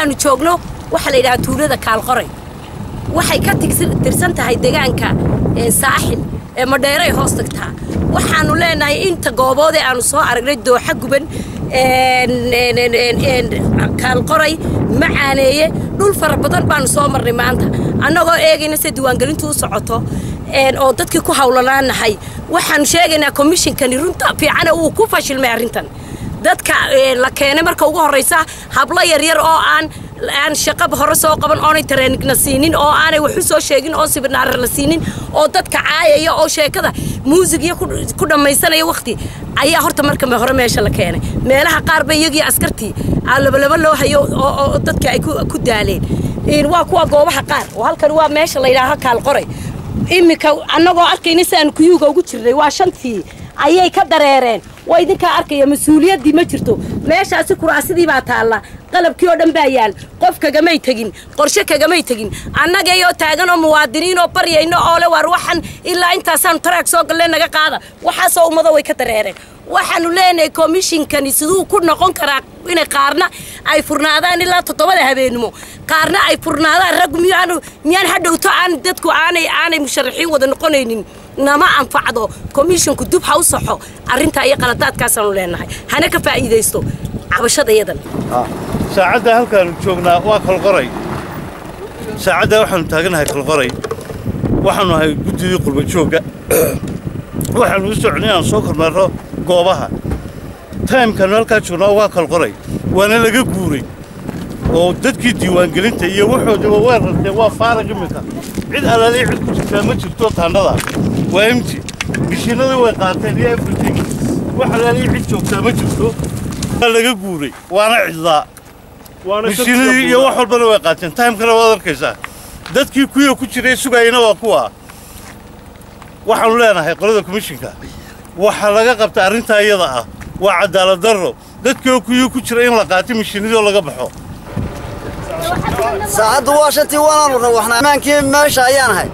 aanu joogno waxa la yiraahdaa tuulada Kaalqoray waxay ka tirsan tahay deegaanka saaxil ee Madheeray hoos tagtaa waxaanu leenahay inta goobood ee aanu soo aragnay dooxa guban Kaalqoray macaaneeye dhul fara badan baanu soo marnay maanta annagoo eegayna si diiwaangelintu u socoto oo dadkii ku hawlanaanahay waxaan sheegaynaa commissionkani runta fiican uu ku fashilmay arrintan dadka la keenay marka ugu horeysa habla yar yar oo aan shaqo hore soo qaban oo ay training siinin oo aanay wax soo sheegin oo sibinaar la siinin oo dadka caayaya oo sheekada muusiga ku dhamaysanaya waqti ayaa horta marka hore meesha la keenay meelaha qaar bay iyagii askartii laba loo hayo oo dadka ay ku daaleen waa kuwa goobaha qaar oo halkan waa meesha la yiraahdo Kaalqoray imika annagoo arkayna saan kuyuuga ugu jirnay waa shantii ayay ka dareereen way idinka arkaya mas'uuliyadii ma jirto meeshaasi kuraasidii baa taala qalabkii oo dhan baa yaal qof kagamay tagin qorshe kagamay tagin annaga iyo taagan oo muwaadiniin oo baryayno oo le war waxan ilaa intaasaan track soo galeen naga qaada waxa soo umada way ka dareereen waxaanu leenahay commissionkani sidoo ku noqon karaa in qaarna ay furnaadaan ilaa 7 habeenimo qaarna ay furnaadaan rag miyaan hadhowto aan dadku aanay musharaxiin wada noqonaynin nama anfacdo commissionku dib ha u saxo arinta ay qaladaadkaas aanu leenahay hana ka faa'iideysto cabashada yadan saacada halkaan joognaa waa Kaalqoray saacada waxaanu taaganahay Kaalqoray waxaanu ahay guddiga qurba jooga waxaanu u soconayaan soo kormeero goobaha time-kan halka joognaa waa Kaalqoray waana laga guuray oo dadkii diiwaangelinta iyo wuxuu weerartay waa faarag imika cid alaali cid ku jirta ma jirto taanada waa imti mishiinada way qaateen iyo everything waxa alaali cid joogta ma jirto laga guuray waana cidla mishiinada iyo wax walba way qaateen time-kana waad arkaysaa dadkii kuyo ku jiray sugayna waa kuwa waxaanu leenahay qolada commissionka waxa laga qabta arrinta iyada ah waa cadaalad darro dadkii kuyo ku jiray in la qaato mishiinada laga baxo saacadu waa shantii waan ruuxnaa maankii meesha ayaan ahay